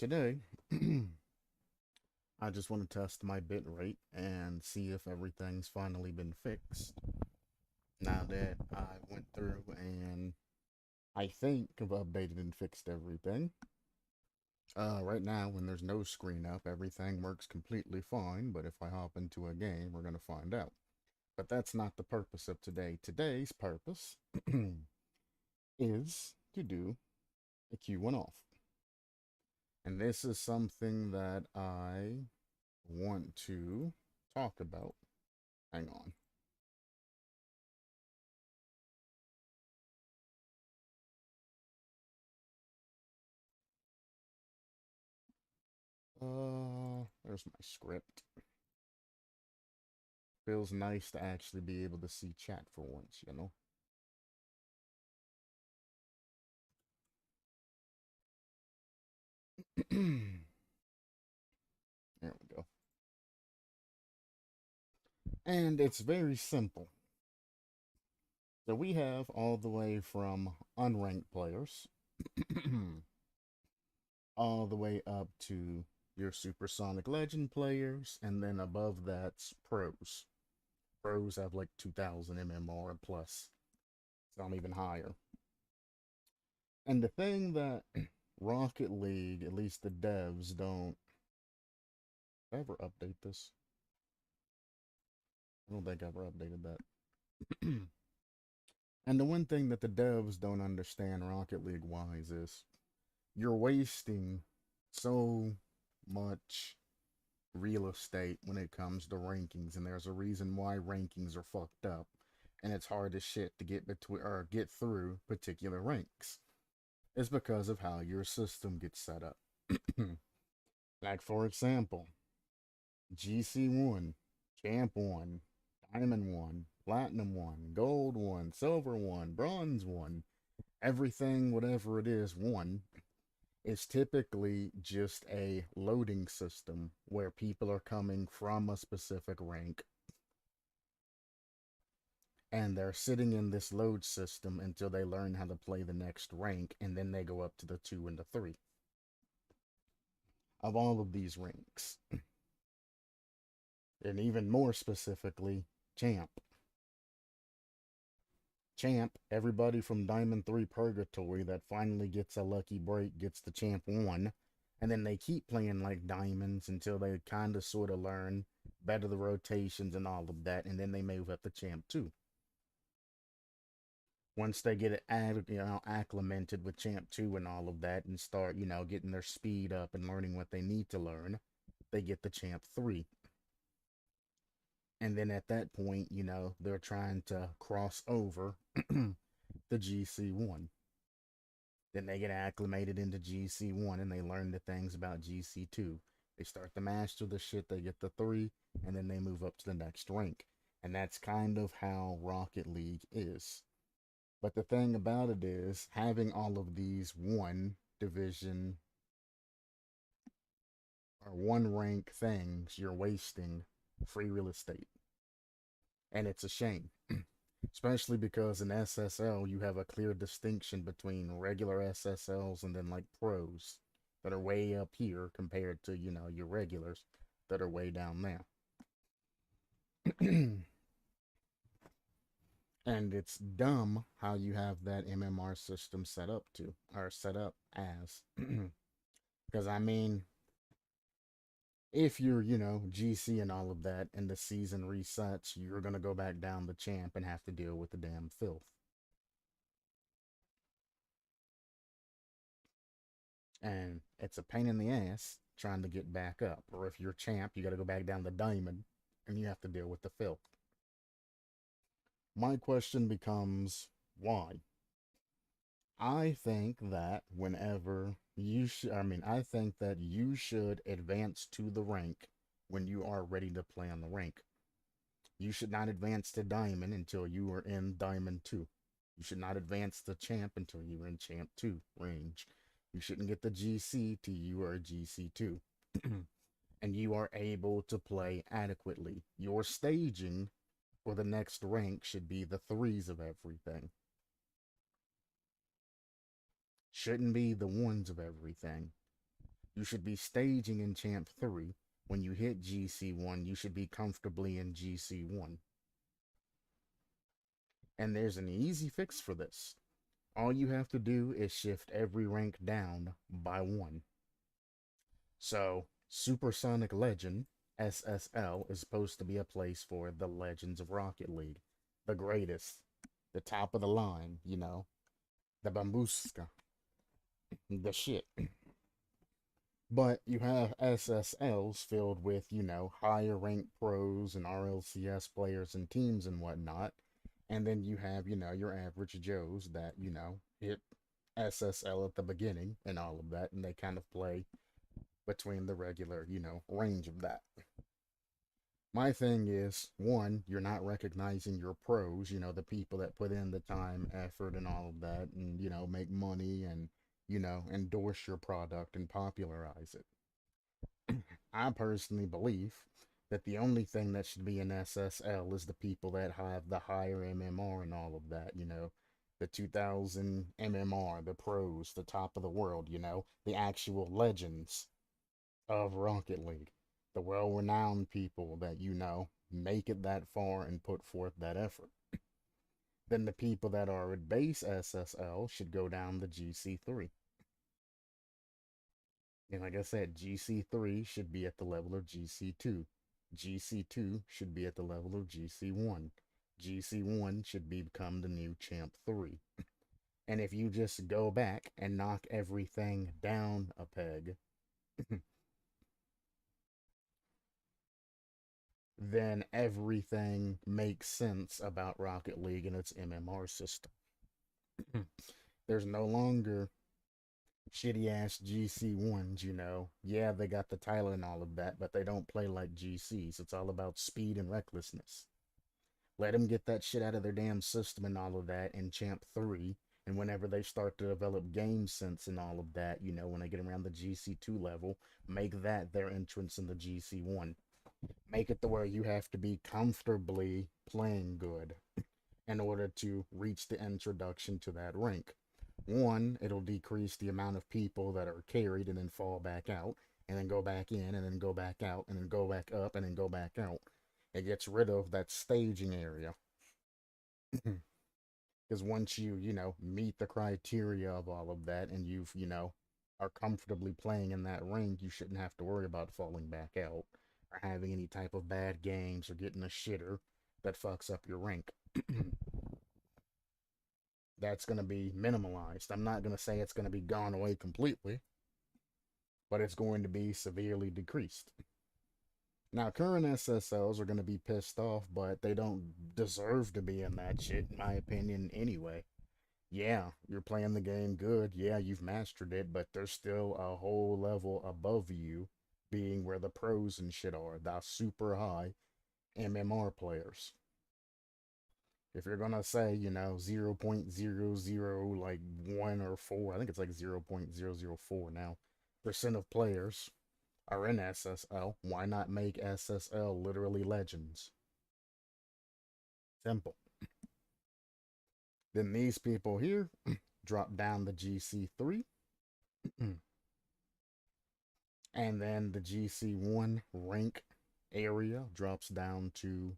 today, I just want to test my bit rate and see if everything's finally been fixed. Now that I went through and I think I've updated and fixed everything. Right now, when there's no screen up, everything works completely fine, but if I hop into a game, we're going to find out. But that's not the purpose of today. Today's purpose is to do a Q1 off. And this is something that I want to talk about. Hang on. There's my script. Feels nice to actually be able to see chat for once, you know? There we go. And it's very simple. So we have all the way from unranked players all the way up to your Supersonic Legend players, and then above that's pros. Pros have like 2000 MMR plus, some even higher. And the thing that Rocket League, at least the devs, don't ever update this. I don't think I ever updated that. And the one thing that the devs don't understand Rocket League wise is you're wasting so much real estate when it comes to rankings, and there's a reason why rankings are fucked up, and it's hard as shit to get between or get through particular ranks. It's because of how your system gets set up. Like for example, GC1, Champ 1, Diamond 1, Platinum 1, Gold 1, Silver 1, Bronze 1, everything, whatever it is, 1 is typically just a loading system where people are coming from a specific rank and they're sitting in this load system until they learn how to play the next rank, and then they go up to the 2 and the 3 of all of these ranks. And even more specifically, Champ. Champ, everybody from Diamond 3 Purgatory that finally gets a lucky break gets the Champ 1, and then they keep playing like Diamonds until they kind of sort of learn better the rotations and all of that, and then they move up to Champ 2. Once they get it acclimated with Champ 2 and all of that and start, getting their speed up and learning what they need to learn, they get the Champ 3. And then at that point, they're trying to cross over the GC1. Then they get acclimated into GC1 and they learn the things about GC2. They start to master the shit, they get the 3, and then they move up to the next rank. And that's kind of how Rocket League is. But the thing about it is, having all of these one division or one rank things, you're wasting free real estate. And it's a shame. Especially because in SSL, you have a clear distinction between regular SSLs and then like pros that are way up here compared to, your regulars that are way down there. And it's dumb how you have that MMR system set up to, or set up as. Because, I mean, if you're, GC and all of that, and the season resets, you're going to go back down the champ and have to deal with the damn filth. And it's a pain in the ass trying to get back up. Or if you're champ, you got to go back down the diamond, and you have to deal with the filth. My question becomes, why? I think that I think that you should advance to the rank when you are ready to play on the rank. You should not advance to Diamond until you are in Diamond 2. You should not advance to Champ until you are in Champ 2 range. You shouldn't get the GC till you are GC 2. And you are able to play adequately. Your staging for the next rank should be the 3s of everything. Shouldn't be the 1s of everything. You should be staging in Champ 3. When you hit GC1, you should be comfortably in GC1. And there's an easy fix for this. All you have to do is shift every rank down by 1. So, Supersonic Legend, SSL, is supposed to be a place for the legends of Rocket League. The greatest. The top of the line, you know. The Bambuska. The shit. But you have SSLs filled with, you know, higher ranked pros and RLCS players and teams and whatnot. And then you have, you know, your average Joes that, you know, hit SSL at the beginning and all of that. And they kind of play between the regular, you know, range of that. My thing is, one, you're not recognizing your pros, you know, the people that put in the time, effort, and all of that, and, you know, make money and, you know, endorse your product and popularize it. I personally believe that the only thing that should be in SSL is the people that have the higher MMR and all of that, you know, the 2000 MMR, the pros, the top of the world, you know, the actual legends of Rocket League, the well renowned people that, you know, make it that far and put forth that effort. Then the people that are at base SSL should go down to GC3. And like I said, GC3 should be at the level of GC2. GC2 should be at the level of GC1. GC1 should become the new Champ 3. And if you just go back and knock everything down a peg, then everything makes sense about Rocket League and its MMR system. There's no longer shitty ass GC1s, you know. Yeah, they got the title and all of that, but they don't play like GCs. It's all about speed and recklessness. Let them get that shit out of their damn system and all of that in Champ 3. And whenever they start to develop game sense and all of that, you know, when they get around the GC2 level, make that their entrance in the GC1. Make it to where you have to be comfortably playing good in order to reach the introduction to that rank. One, it'll decrease the amount of people that are carried and then fall back out, and then go back in, and then go back out, and then go back up, and then go back out. It gets rid of that staging area. Because once you, you know, meet the criteria of all of that, and you've, you know, are comfortably playing in that rank, you shouldn't have to worry about falling back out or having any type of bad games or getting a shitter that fucks up your rank. That's going to be minimalized. I'm not going to say it's going to be gone away completely, but it's going to be severely decreased. Now, current SSLs are going to be pissed off, but they don't deserve to be in that shit, in my opinion, anyway. Yeah, you're playing the game good. Yeah, you've mastered it, but there's still a whole level above you, being where the pros and shit are, the super high MMR players. If you're gonna say, you know, 0.00 like 1 or 4, I think it's like 0.004 now, percent of players are in SSL, why not make SSL literally legends? Simple. Then these people here drop down the GC3. And then the GC1 rank area drops down to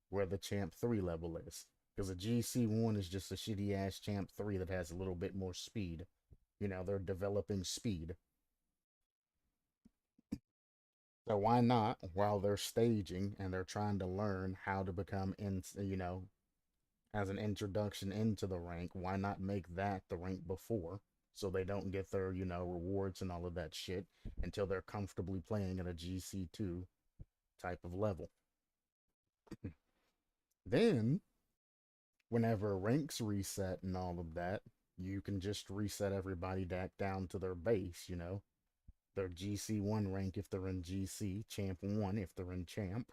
where the Champ 3 level is. Because a GC1 is just a shitty ass Champ 3 that has a little bit more speed. You know, they're developing speed. So why not, while they're staging and they're trying to learn how to become, you know, as an introduction into the rank, why not make that the rank before? So they don't get their, you know, rewards and all of that shit until they're comfortably playing at a GC2 type of level. Then, whenever ranks reset and all of that, you can just reset everybody back down to their base, you know, their GC1 rank if they're in GC, Champ 1 if they're in Champ,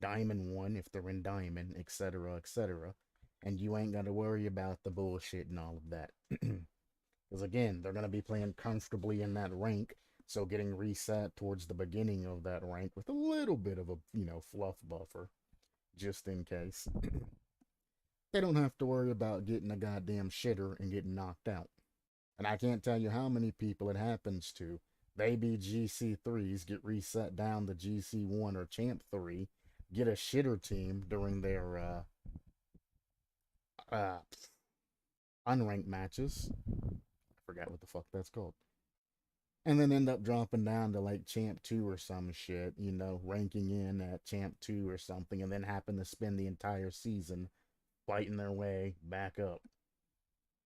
Diamond 1 if they're in Diamond, etc., etc. And you ain't got to worry about the bullshit and all of that. Because again, they're going to be playing comfortably in that rank, so getting reset towards the beginning of that rank with a little bit of a, you know, fluff buffer, just in case. They don't have to worry about getting a goddamn shitter and getting knocked out. And I can't tell you how many people it happens to They be GC3s, get reset down to GC1 or Champ 3, get a shitter team during their uh, unranked matches. I forgot what the fuck that's called. And then end up dropping down to like Champ 2 or some shit, you know, ranking in at Champ 2 or something, and then happen to spend the entire season fighting their way back up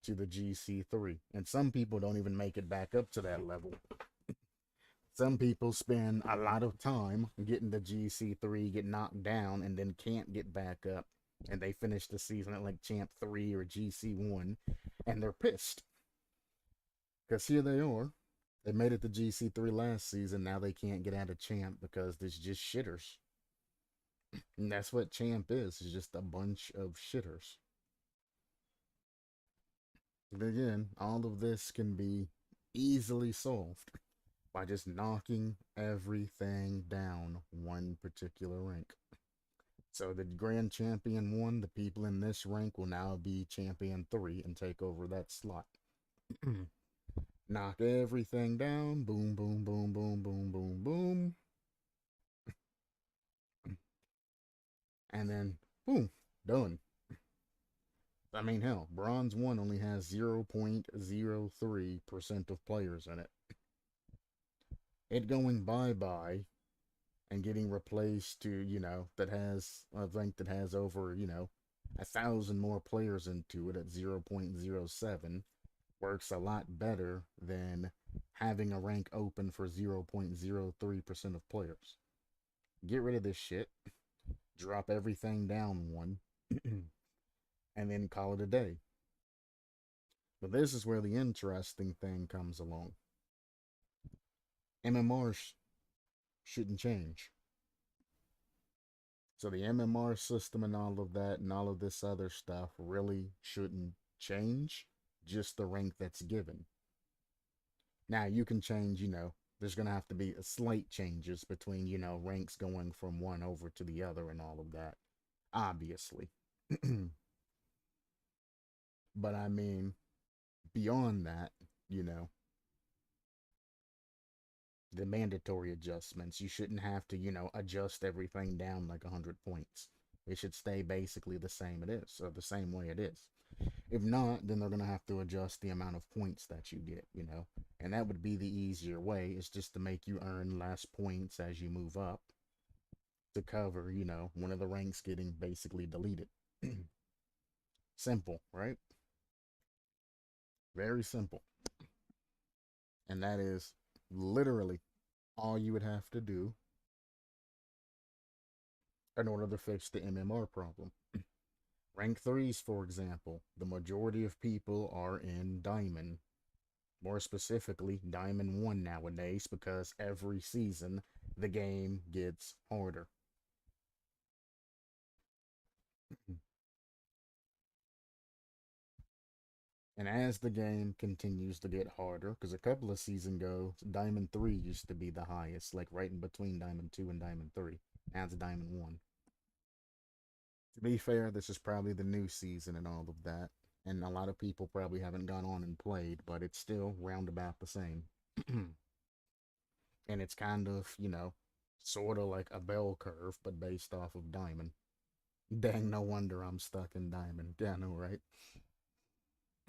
to the GC3. And some people don't even make it back up to that level. Some people spend a lot of time getting to GC3, get knocked down, and then can't get back up. And they finish the season at like Champ 3 or GC1, and they're pissed. Because here they are. They made it to GC3 last season. Now they can't get out of Champ because there's just shitters. And that's what Champ is. It's just a bunch of shitters. But again, all of this can be easily solved by just knocking everything down one particular rank. So the Grand Champion 1, the people in this rank will now be Champion 3 and take over that slot. Knock everything down. Boom, boom, boom, boom, boom, boom, boom. And then, boom, done. I mean, hell, Bronze 1 only has 0.03% of players in it. It going bye-bye and getting replaced to, you know, that has a rank that has over, you know, 1,000 more players into it at 0.07 works a lot better than having a rank open for 0.03% of players. Get rid of this shit. Drop everything down one. And then call it a day. But this is where the interesting thing comes along. MMRs shouldn't change. So the MMR system and all of that and all of this other stuff really shouldn't change. Just the rank that's given. Now you can change, you know, there's going to have to be slight changes between, you know, ranks going from one over to the other and all of that. Obviously. But I mean, beyond that, you know, the mandatory adjustments, you shouldn't have to, you know, adjust everything down like 100 points. It should stay basically the same it is, or the same way it is. If not, then they're going to have to adjust the amount of points that you get, you know. And that would be the easier way, is just to make you earn less points as you move up to cover, you know, one of the ranks getting basically deleted. Simple, right? Very simple. And that is literally all you would have to do in order to fix the MMR problem. Rank 3s, for example, the majority of people are in Diamond. More specifically, Diamond 1 nowadays, because every season the game gets harder. And as the game continues to get harder, because a couple of seasons ago, Diamond 3 used to be the highest, like right in between Diamond 2 and Diamond 3. Now it's Diamond 1. To be fair, this is probably the new season and all of that. And a lot of people probably haven't gone on and played, but it's still roundabout the same. And it's kind of, you know, sort of like a bell curve, but based off of Diamond. Dang, no wonder I'm stuck in Diamond. Yeah, I know, right?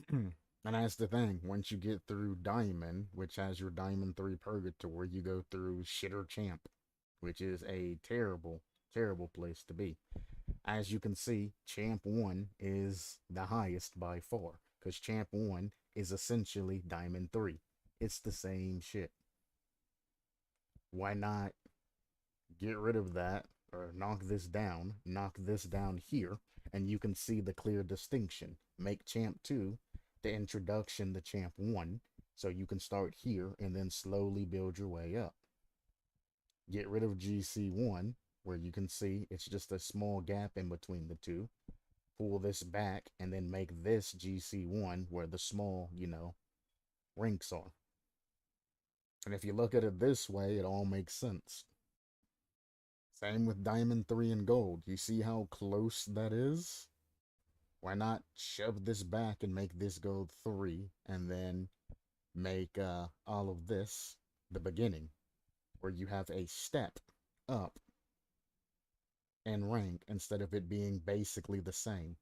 And that's the thing. Once you get through Diamond, which has your Diamond 3 Purgatory, you go through Shitter Champ, which is a terrible, terrible place to be. As you can see, Champ 1 is the highest by far, because Champ 1 is essentially Diamond 3. It's the same shit. Why not get rid of that, or knock this down here, and you can see the clear distinction. Make Champ 2 the introduction to Champ 1, so you can start here and then slowly build your way up. Get rid of GC1, where you can see it's just a small gap in between the two. Pull this back and then make this GC1 where the small, you know, ranks are. And if you look at it this way, it all makes sense. Same with Diamond 3 and Gold. You see how close that is? Why not shove this back and make this Gold 3 and then make all of this the beginning, where you have a step up in rank instead of it being basically the same.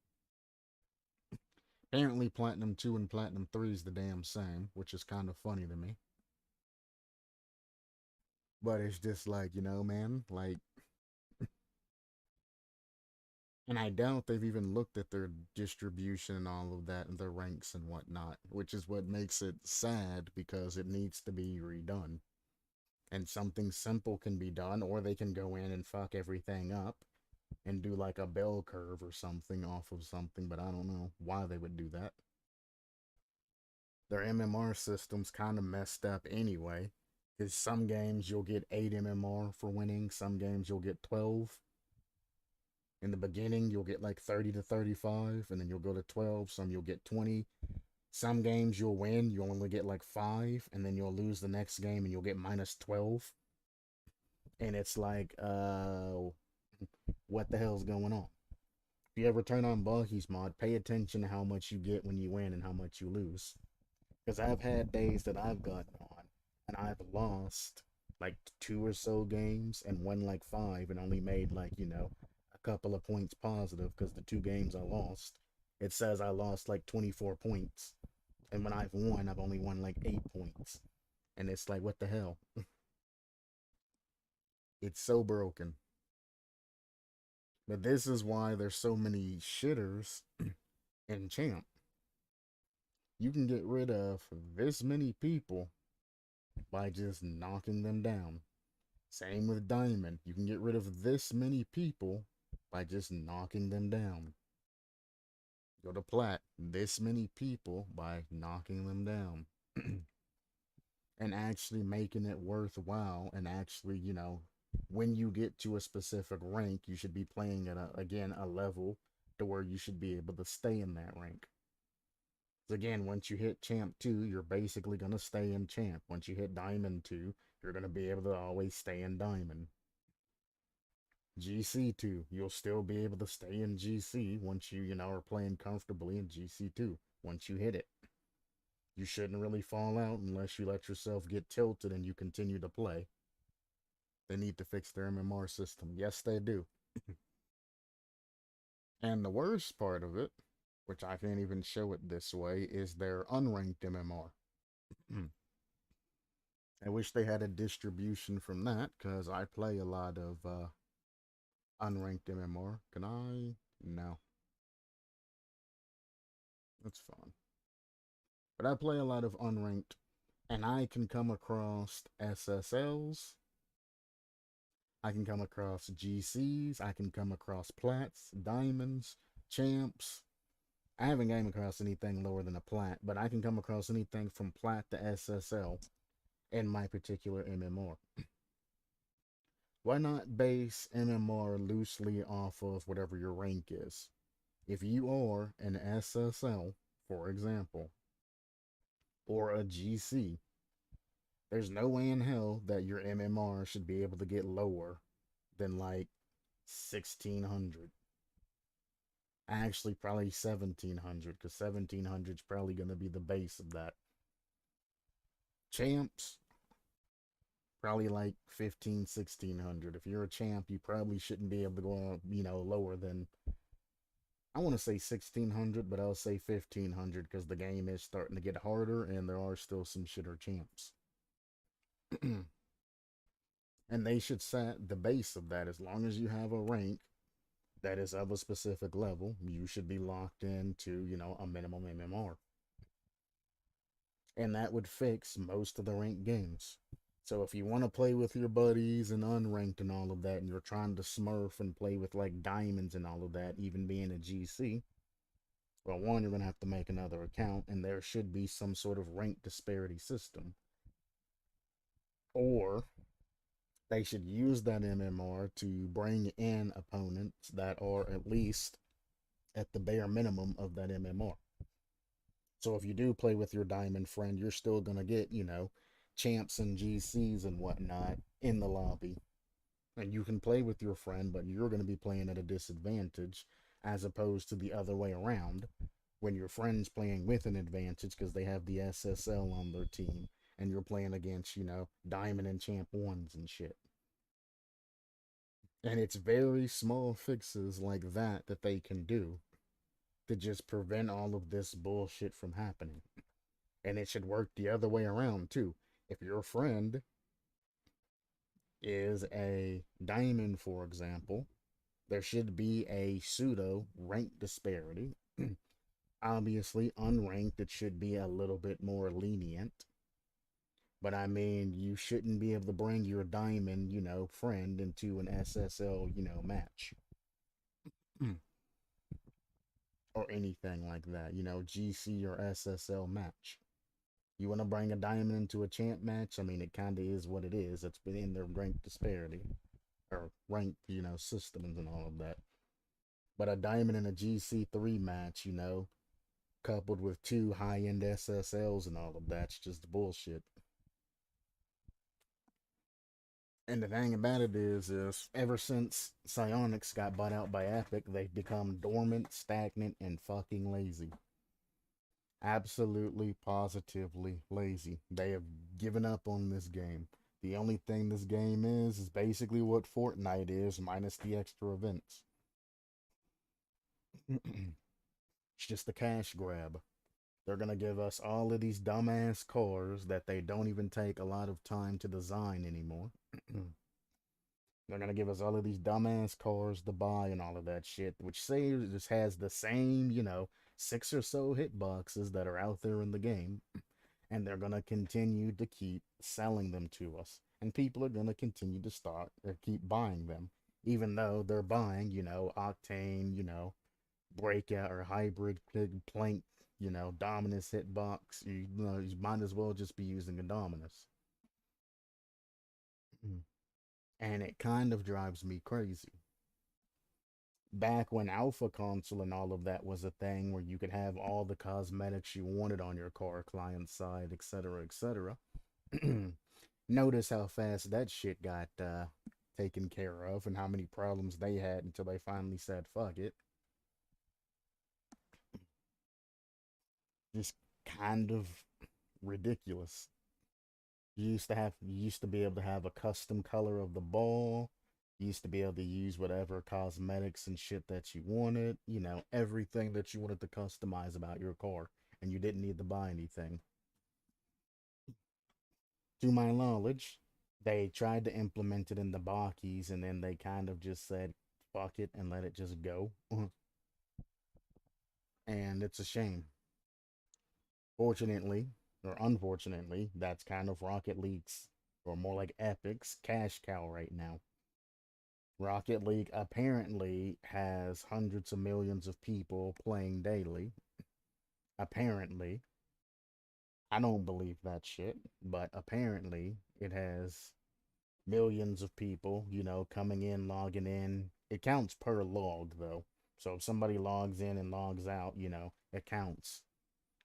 Apparently, Platinum 2 and Platinum 3 is the damn same, which is kind of funny to me. But it's just like, man, like, and I doubt they've even looked at their distribution and all of that and their ranks and whatnot, which is what makes it sad because it needs to be redone. And something simple can be done, or they can go in and fuck everything up and do like a bell curve or something off of something, but I don't know why they would do that. Their MMR system's kind of messed up anyway, because some games you'll get 8 MMR for winning, some games you'll get 12. In the beginning, you'll get like 30 to 35, and then you'll go to 12, some you'll get 20. Some games you'll win, you'll only get like 5, and then you'll lose the next game and you'll get minus 12. And it's like, what the hell's going on? If you ever turn on Buggy's mod, pay attention to how much you get when you win and how much you lose. Because I've had days that I've gotten on and I've lost like 2 or so games and won like 5 and only made like, a couple of points positive because the 2 games I lost, it says I lost like 24 points. And when I've won, I've only won like 8 points. And it's like, what the hell? It's so broken. But this is why there's so many shitters in Champ. You can get rid of this many people by just knocking them down. Same with Diamond. You can get rid of this many people by just knocking them down. Go to Plat. This many people by knocking them down. And actually making it worthwhile and actually, when you get to a specific rank, you should be playing at a level to where you should be able to stay in that rank. So again, once you hit Champ 2, you're basically going to stay in Champ. Once you hit Diamond 2, you're going to be able to always stay in Diamond. GC 2, you'll still be able to stay in GC once you, are playing comfortably in GC 2. Once you hit it, you shouldn't really fall out unless you let yourself get tilted and you continue to play. They need to fix their MMR system. Yes, they do. And the worst part of it, which I can't even show it this way, is their unranked MMR. I wish they had a distribution from that, because I play a lot of unranked MMR. Can I? No. That's fine. But I play a lot of unranked, and I can come across SSLs. I can come across GCs. I can come across Plats, Diamonds, Champs. I haven't came across anything lower than a Plat, but I can come across anything from Plat to SSL in my particular MMR. Why not base MMR loosely off of whatever your rank is? If you are an SSL, for example, or a GC, there's no way in hell that your MMR should be able to get lower than like 1600. Actually, probably 1700, because 1700 is probably going to be the base of that. Champs, probably like 1600. If you're a champ, you probably shouldn't be able to go, lower than, I want to say 1600, but I'll say 1500 because the game is starting to get harder and there are still some shitter champs. And they should set the base of that. As long as you have a rank that is of a specific level, you should be locked into, a minimum MMR. And that would fix most of the ranked games. So if you want to play with your buddies and unranked and all of that, and you're trying to smurf and play with like diamonds and all of that, even being a GC, well, one, you're going to have to make another account, and there should be some sort of rank disparity system. Or they should use that MMR to bring in opponents that are at least at the bare minimum of that MMR. So if you do play with your diamond friend, you're still going to get, champs and GCs and whatnot in the lobby. And you can play with your friend, but you're going to be playing at a disadvantage as opposed to the other way around when your friend's playing with an advantage because they have the SSL on their team and you're playing against, diamond and champ ones and shit. And it's very small fixes like that they can do to just prevent all of this bullshit from happening. And it should work the other way around too. If your friend is a diamond, for example, there should be a pseudo rank disparity. Obviously, unranked, it should be a little bit more lenient. But I mean, you shouldn't be able to bring your diamond, friend into an SSL, match. Or anything like that, GC or SSL match. You want to bring a diamond into a champ match? I mean, it kind of is what it is. It's within their rank disparity or rank, systems and all of that. But a diamond in a GC3 match, coupled with two high end SSLs and all of that's just bullshit. And the thing about it is ever since Psionics got bought out by Epic, they've become dormant, stagnant, and fucking lazy. Absolutely, positively lazy. They have given up on this game. The only thing this game is basically what Fortnite is, minus the extra events. It's just a cash grab. They're gonna give us all of these dumbass cars that they don't even take a lot of time to design anymore. They're gonna give us all of these dumbass cars to buy and all of that shit, which say just has the same, 6 or so hitboxes that are out there in the game, and they're gonna continue to keep selling them to us, and people are gonna continue to start or keep buying them, even though they're buying, Octane, Breakout or Hybrid Plank, Dominus hitbox. You might as well just be using a Dominus. And it kind of drives me crazy. Back when Alpha Console and all of that was a thing where you could have all the cosmetics you wanted on your car client side, etc., etc. Notice how fast that shit got taken care of and how many problems they had until they finally said, fuck it. Just kind of ridiculous. You used to be able to have a custom color of the ball. You used to be able to use whatever cosmetics and shit that you wanted, everything that you wanted to customize about your car, and you didn't need to buy anything. To my knowledge, they tried to implement it in the Bakis, and then they kind of just said, fuck it, and let it just go. And it's a shame. Fortunately, or unfortunately, that's kind of Rocket League's, or more like Epic's, cash cow right now. Rocket League apparently has hundreds of millions of people playing daily. Apparently. I don't believe that shit, but apparently it has millions of people, coming in, logging in. It counts per log, though. So if somebody logs in and logs out, it counts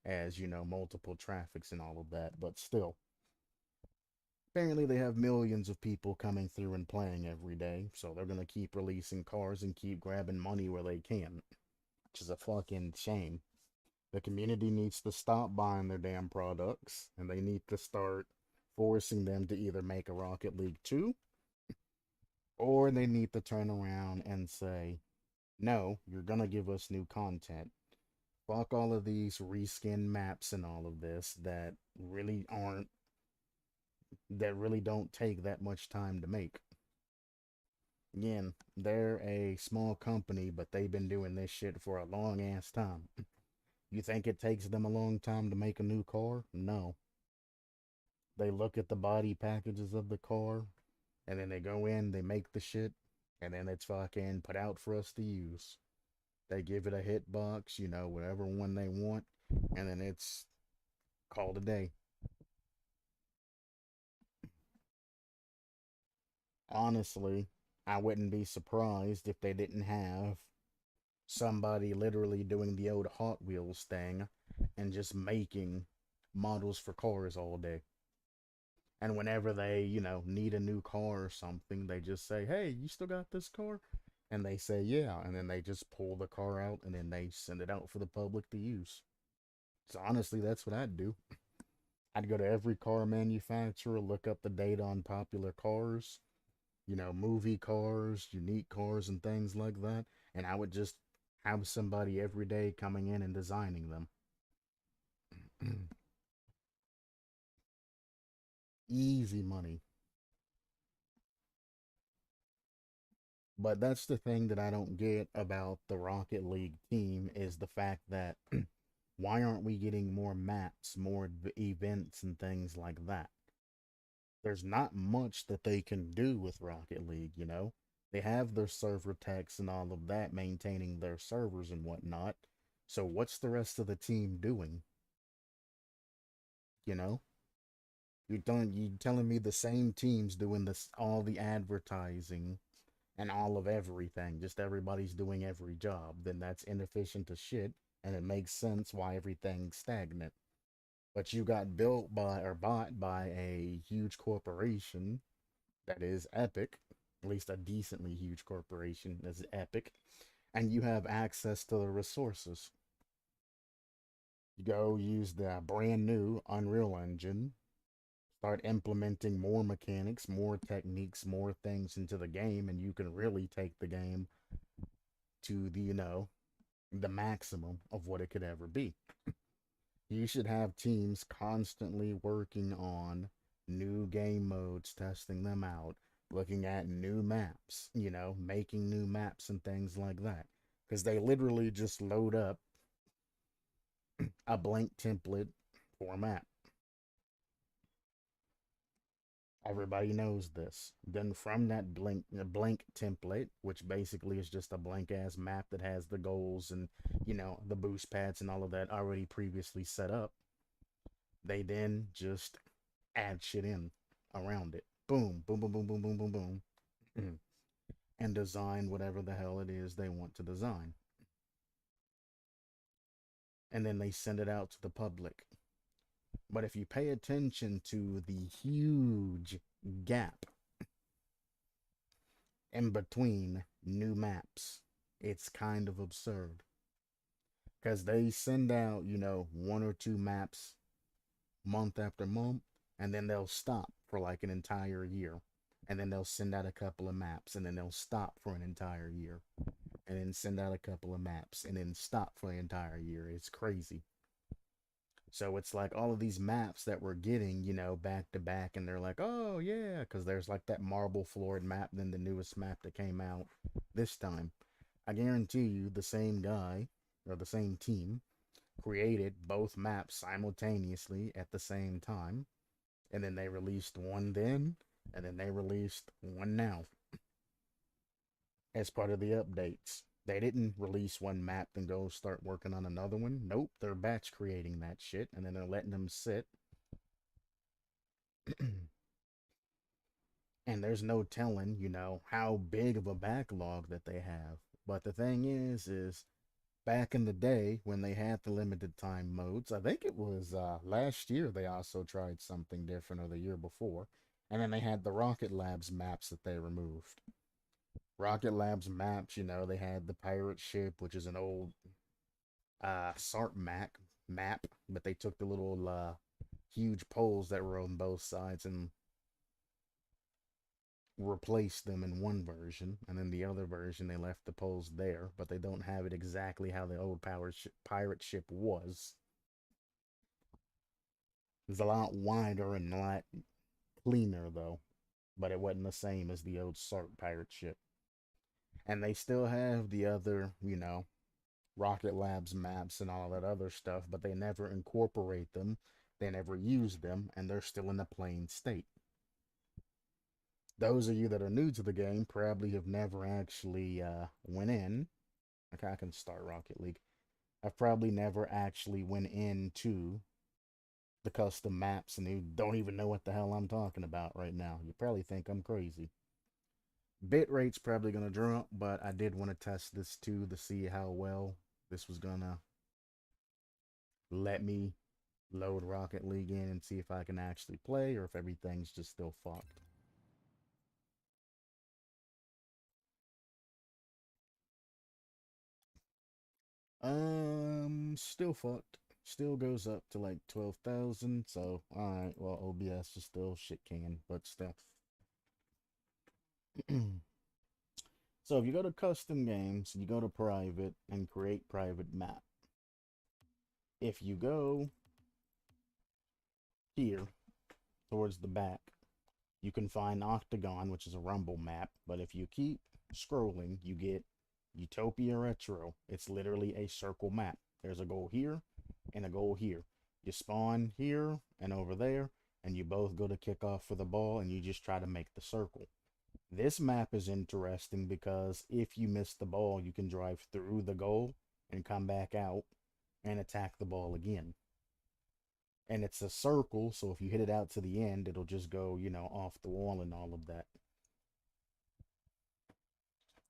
as, multiple traffics and all of that. But still, apparently they have millions of people coming through and playing every day. So they're going to keep releasing cars and keep grabbing money where they can, which is a fucking shame. The community needs to stop buying their damn products, and they need to start forcing them to either make a Rocket League 2, or they need to turn around and say, no, you're gonna give us new content. Fuck all of these reskin maps and all of this that really don't take that much time to make. Again, they're a small company, but they've been doing this shit for a long ass time. You think it takes them a long time to make a new car? No. They look at the body packages of the car, and then they go in, they make the shit, and then it's fucking put out for us to use. They give it a hitbox, whatever one they want, and then it's called a day. Honestly, I wouldn't be surprised if they didn't have somebody literally doing the old Hot Wheels thing and just making models for cars all day. And whenever they, need a new car or something, they just say, hey, you still got this car? And they say, yeah. And then they just pull the car out and then they send it out for the public to use. So honestly, that's what I'd do. I'd go to every car manufacturer, look up the data on popular cars, movie cars, unique cars, and things like that. And I would just have somebody every day coming in and designing them. Easy money. But that's the thing that I don't get about the Rocket League team is the fact that why aren't we getting more maps, more events, and things like that? There's not much that they can do with Rocket League. They have their server techs and all of that maintaining their servers and whatnot. So what's the rest of the team doing? You know? You telling me the same team's doing this all the advertising and all of everything, just everybody's doing every job, then that's inefficient as shit, and it makes sense why everything's stagnant. But you got built by or bought by a huge corporation that is Epic, at least a decently huge corporation as Epic, and you have access to the resources. You go use the brand new Unreal Engine, start implementing more mechanics, more techniques, more things into the game, and you can really take the game to the maximum of what it could ever be. You should have teams constantly working on new game modes, testing them out, looking at new maps, making new maps and things like that. Because they literally just load up a blank template for a map. Everybody knows this. Then from that blank template, which basically is just a blank ass map that has the goals and the boost pads and all of that already previously set up, they then just add shit in around it. Boom, boom, boom, boom, boom, boom, boom, boom, and design whatever the hell it is they want to design. And then they send it out to the public. But if you pay attention to the huge gap in between new maps, it's kind of absurd. Because they send out, one or two maps month after month, and then they'll stop for like an entire year. And then they'll send out a couple of maps, and then they'll stop for an entire year. And then send out a couple of maps, and then stop for an entire year. It's crazy. So it's like all of these maps that we're getting, back to back, and they're like, oh yeah, because there's like that marble floored map, then the newest map that came out this time. I guarantee you the same guy or the same team created both maps simultaneously at the same time, and then they released one then, and then they released one now as part of the updates. They didn't release one map and go start working on another one. Nope, they're batch creating that shit and then they're letting them sit. And there's no telling, how big of a backlog that they have. But the thing is back in the day when they had the limited time modes, I think it was last year they also tried something different or the year before. And then they had the Rocket Labs maps that they removed. Rocket Labs maps, they had the pirate ship, which is an old SARP map, but they took the little huge poles that were on both sides and replaced them in one version, and then the other version they left the poles there, but they don't have it exactly how the old pirate ship was. It's a lot wider and a lot cleaner though, but it wasn't the same as the old SARP pirate ship. And they still have the other, Rocket Labs maps and all that other stuff, but they never incorporate them, they never use them, and they're still in a plain state. Those of you that are new to the game probably have never actually went in. Okay, I can start Rocket League. I've probably never actually went into the custom maps, and you don't even know what the hell I'm talking about right now. You probably think I'm crazy. Bitrate's probably gonna drop, but I did want to test this too to see how well this was gonna let me load Rocket League in and see if I can actually play or if everything's just still fucked. Still fucked. Still goes up to like 12,000. So, alright, well, OBS is still shit can, but stuff. So, if you go to custom games, you go to private and create private map. If you go here towards the back, you can find Octagon, which is a Rumble map. But if you keep scrolling, you get Utopia Retro. It's literally a circle map. There's a goal here and a goal here. You spawn here and over there, and you both go to kick off for the ball, and you just try to make the circle. This map is interesting because if you miss the ball, you can drive through the goal and come back out and attack the ball again. And it's a circle, so if you hit it out to the end, it'll just go, you know, off the wall and all of that.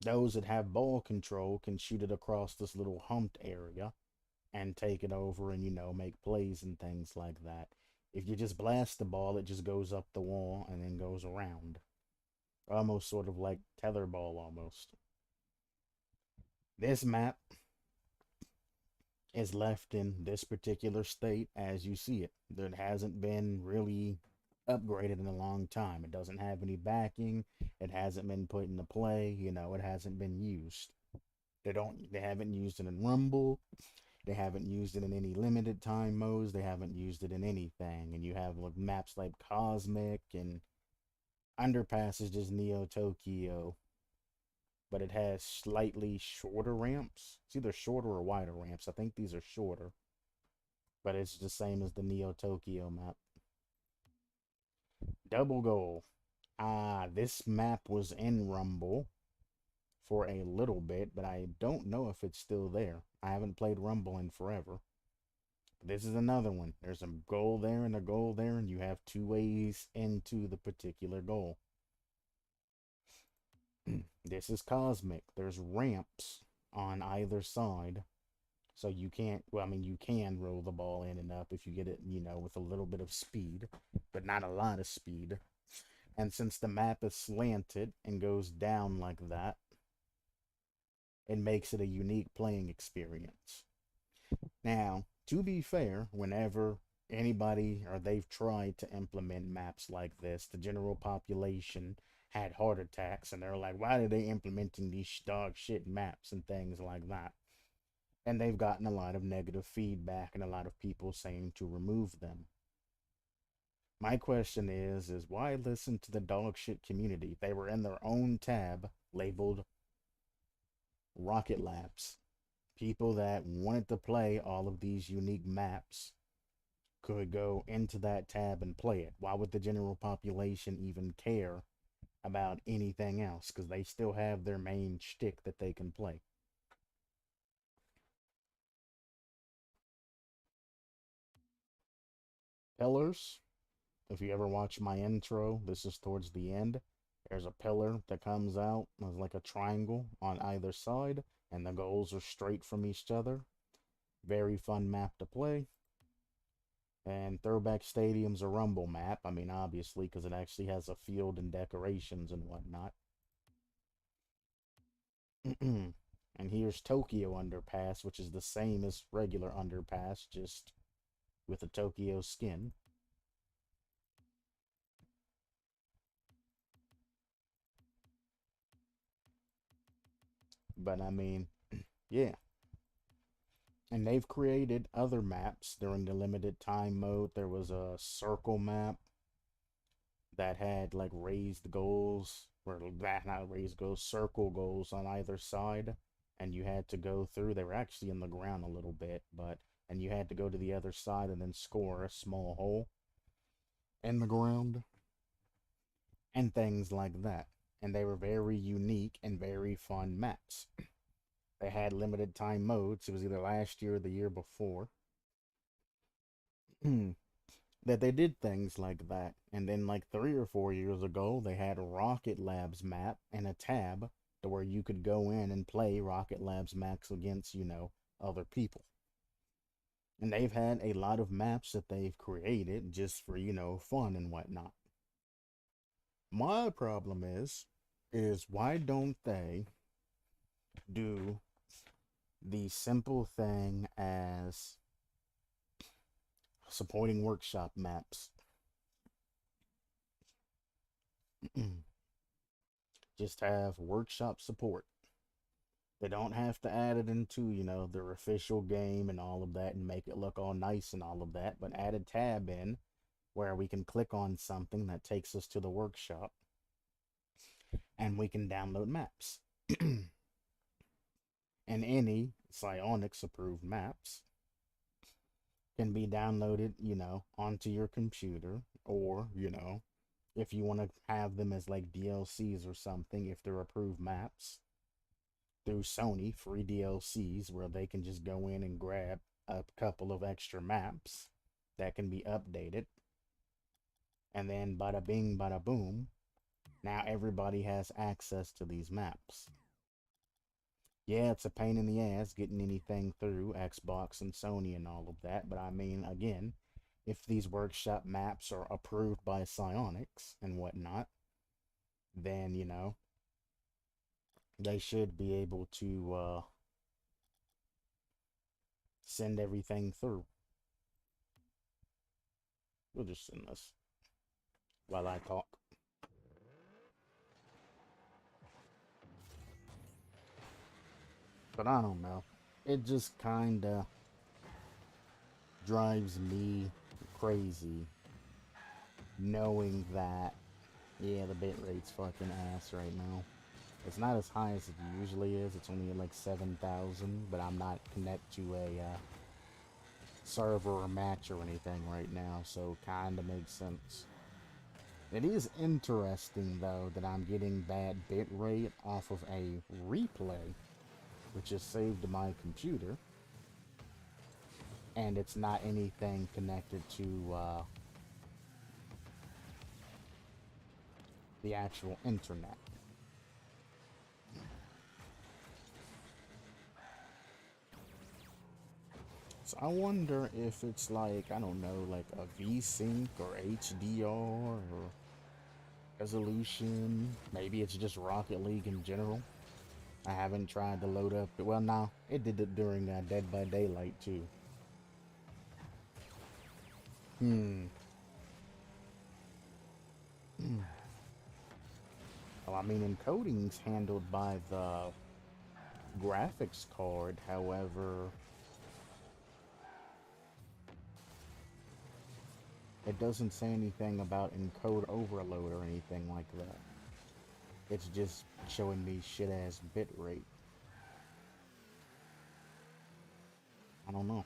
Those that have ball control can shoot it across this little humped area and take it over and, you know, make plays and things like that. If you just blast the ball, it just goes up the wall and then goes around. Almost sort of like tetherball almost. This map is left in this particular state as you see it. It hasn't been really upgraded in a long time. It doesn't have any backing. It hasn't been put into play. You know, it hasn't been used. They haven't used it in Rumble. They haven't used it in any limited time modes. They haven't used it in anything. And you have like maps like Cosmic and Underpass is just Neo Tokyo, but it has slightly shorter ramps. It's either shorter or wider ramps. I think these are shorter, but it's the same as the Neo Tokyo map. Double goal. This map was in Rumble for a little bit, but I don't know if it's still there. I haven't played Rumble in forever. This is another one. There's a goal there and a goal there, and you have two ways into the particular goal. This is Cosmic. There's ramps on either side. So you can't, well, I mean, you can roll the ball in and up if you get it, you know, with a little bit of speed, but not a lot of speed. And since the map is slanted and goes down like that, it makes it a unique playing experience. Now, to be fair, whenever anybody or they've tried to implement maps like this, the general population had heart attacks and they're like, why are they implementing these dog shit maps and things like that? And they've gotten a lot of negative feedback and a lot of people saying to remove them. My question is why listen to the dog shit community? They were in their own tab labeled Rocket Labs. People that wanted to play all of these unique maps could go into that tab and play it. Why would the general population even care about anything else? Because they still have their main shtick that they can play. Pillars. If you ever watch my intro, this is towards the end. There's a pillar that comes out as like a triangle on either side, and the goals are straight from each other. Very fun map to play. And Throwback Stadium's a Rumble map. I mean, obviously, because it actually has a field and decorations and whatnot. And here's Tokyo Underpass, which is the same as regular Underpass, just with a Tokyo skin. But I mean, yeah. And they've created other maps during the limited time mode. There was a circle map that had like raised goals, or not raised goals, circle goals on either side. And you had to go through, they were actually in the ground a little bit, but, and you had to go to the other side and then score a small hole in the ground. And things like that. And they were very unique and very fun maps. They had limited time modes. It was either last year or the year before that they did things like that. And then like 3 or 4 years ago, they had a Rocket Labs map and a tab to where you could go in and play Rocket Labs maps against, you know, other people. And they've had a lot of maps that they've created just for, you know, fun and whatnot. My problem is why don't they do the simple thing as Supporting workshop maps. Just have workshop support. They don't have to add it into, you know, their official game and all of that and make it look all nice and all of that, but add a tab in where we can click on something that takes us to the workshop and we can download maps. And any Psionics approved maps can be downloaded, you know, onto your computer, or, you know, if you want to have them as like DLCs or something, if they're approved maps through Sony, free DLCs where they can just go in and grab a couple of extra maps that can be updated. And then bada bing, bada boom, now everybody has access to these maps. Yeah, it's a pain in the ass getting anything through Xbox and Sony and all of that, but I mean, again, if these workshop maps are approved by Psionics and whatnot, then, you know, they should be able to send everything through. We'll just send this while I talk. But I don't know. It just kinda drives me crazy knowing that, yeah, the bit rate's fucking ass right now. It's not as high as it usually is. It's only like 7,000, but I'm not connected to a server or match or anything right now, so kinda makes sense. It is interesting, though, that I'm getting bad bit rate off of a replay, which is saved to my computer, and it's not anything connected to the actual internet. So I wonder if it's like, I don't know, like a VSync or HDR or resolution. Maybe it's just Rocket League in general. I haven't tried to load up. Well, no, it did it during Dead by Daylight too. Well, I mean, encoding's handled by the graphics card. However, it doesn't say anything about encode overload or anything like that. It's just showing me shit ass bit rate. I don't know.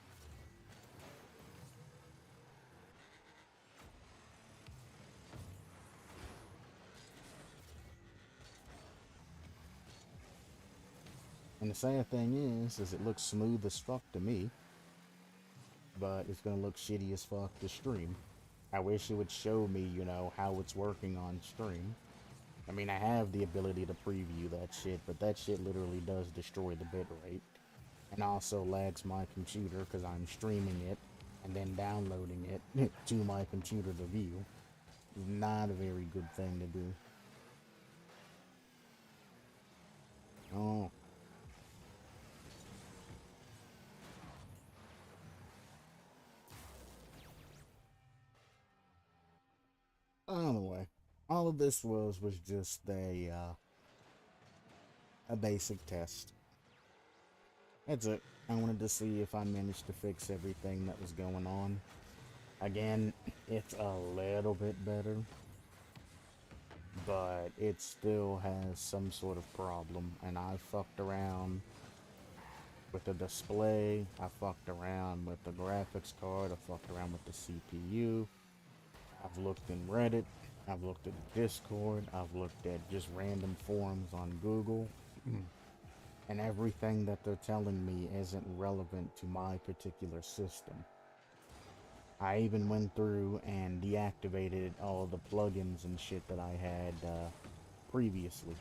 And the sad thing is it looks smooth as fuck to me, but it's gonna look shitty as fuck to stream. I wish it would show me, you know, how it's working on stream. I mean, I have the ability to preview that shit, but that shit literally does destroy the bitrate. And also lags my computer because I'm streaming it and then downloading it to my computer to view. Not a very good thing to do. Oh. Anyway, all of this was just a basic test. That's it. I wanted to see if I managed to fix everything that was going on. Again, it's a little bit better, but it still has some sort of problem, and I fucked around with the display, I fucked around with the graphics card, I fucked around with the CPU, I've looked in Reddit, I've looked at Discord, I've looked at just random forums on Google, and everything that they're telling me isn't relevant to my particular system. I even went through and deactivated all the plugins and shit that I had previously.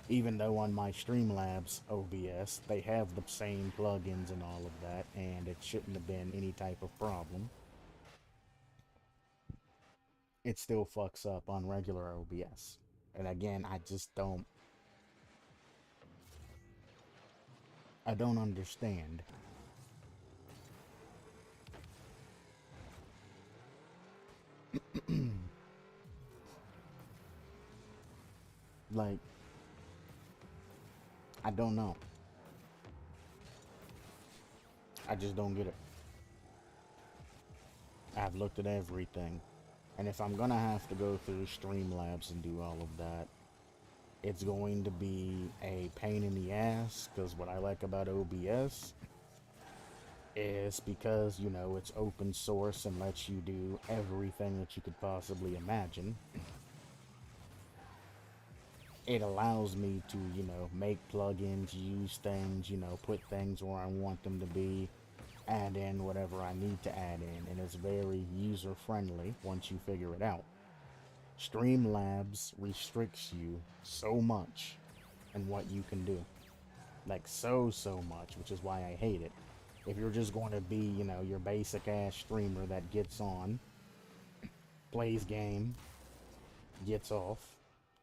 Even though on my Streamlabs OBS, they have the same plugins and all of that, and it shouldn't have been any type of problem. It still fucks up on regular OBS. And again, I don't understand. Like, I don't know. I just don't get it. I've looked at everything. And if I'm gonna have to go through Streamlabs and do all of that, it's going to be a pain in the ass, because what I like about OBS is because, you know, it's open source and lets you do everything that you could possibly imagine. It allows me to, you know, make plugins, use things, you know, put things where I want them to be, add in whatever I need to add in, and it's very user friendly once you figure it out. Streamlabs restricts you so much in what you can do. Like, so much, which is why I hate it. If you're just going to be, you know, your basic ass streamer that gets on, plays game, gets off,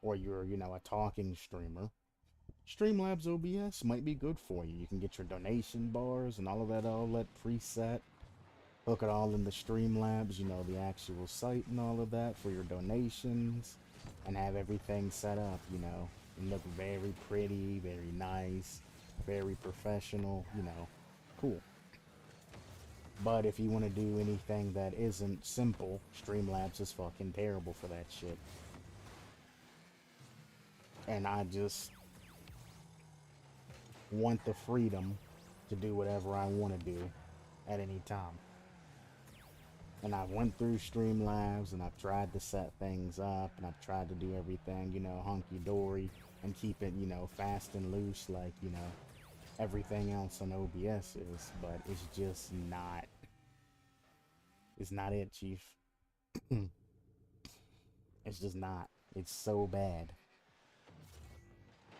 or you're, you know, a talking streamer, Streamlabs OBS might be good for you. You can get your donation bars and all of that preset. Hook it all in the Streamlabs, you know, the actual site and all of that for your donations, and have everything set up, you know, and look very pretty, very nice, very professional, you know, cool. But if you want to do anything that isn't simple, Streamlabs is fucking terrible for that shit. And I just want the freedom to do whatever I want to do at any time. And I've went through Streamlabs and I've tried to set things up and I've tried to do everything, you know, hunky-dory and keep it, you know, fast and loose like, you know, everything else on OBS is, but it's just not, it's not it, Chief. It's just not. It's so bad.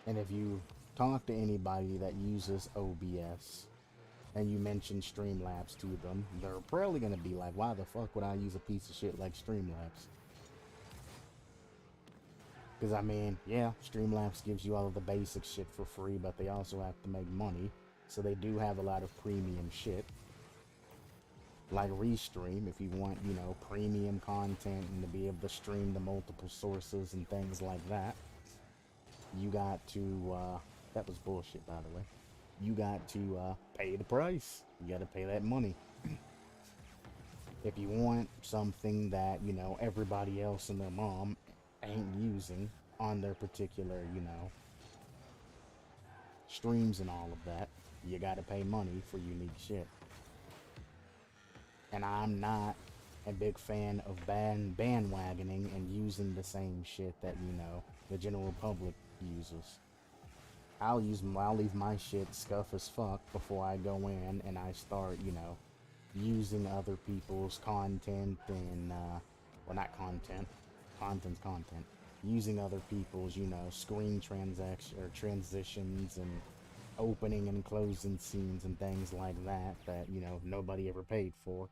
And if you talk to anybody that uses OBS and you mention Streamlabs to them, they're probably gonna be like, why the fuck would I use a piece of shit like Streamlabs? Because, I mean, yeah, Streamlabs gives you all of the basic shit for free, but they also have to make money. So they do have a lot of premium shit. Like Restream, if you want, you know, premium content and to be able to stream to multiple sources and things like that, you got to, that was bullshit, by the way. You got to pay the price. You got to pay that money. If you want something that, you know, everybody else and their mom ain't using on their particular, you know, streams and all of that, you got to pay money for unique shit. And I'm not a big fan of bandwagoning and using the same shit that, you know, the general public uses. I'll leave my shit scuff as fuck before I go in and I start, you know, using other people's content and, well, not content. Content's content. Using other people's, you know, screen transitions and opening and closing scenes and things like that, you know, nobody ever paid for.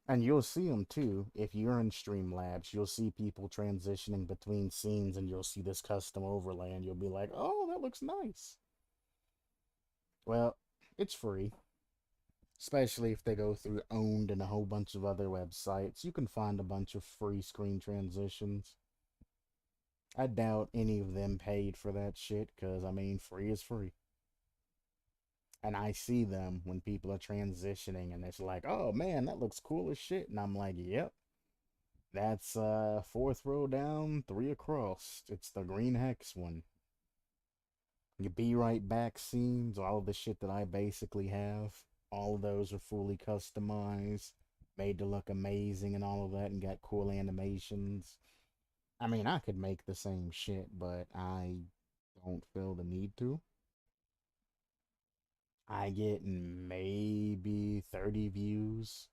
And you'll see them too. If you're in Streamlabs, you'll see people transitioning between scenes and you'll see this custom overlay and you'll be like, oh, that looks nice. Well, it's free. Especially if they go through Owned and a whole bunch of other websites. You can find a bunch of free screen transitions. I doubt any of them paid for that shit, because, I mean, free is free. And I see them when people are transitioning and it's like, oh man, that looks cool as shit. And I'm like, yep, that's 4th row down, 3 across. It's the green hex one. Your be right back scenes, all of the shit that I basically have, all of those are fully customized, made to look amazing and all of that, and got cool animations. I mean, I could make the same shit, but I don't feel the need to. I get maybe 30 views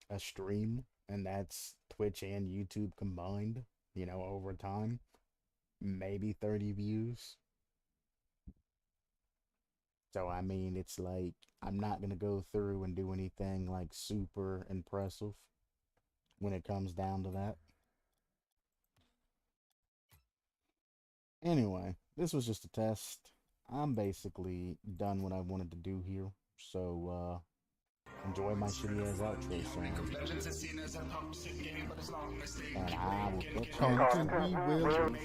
a stream, and that's Twitch and YouTube combined, you know, over time. Maybe 30 views. So, I mean, it's like, I'm not going to go through and do anything like super impressive when it comes down to that. Anyway, this was just a test. I'm basically done what I wanted to do here. So, enjoy my shitty ass outro song. And I will catch content we will.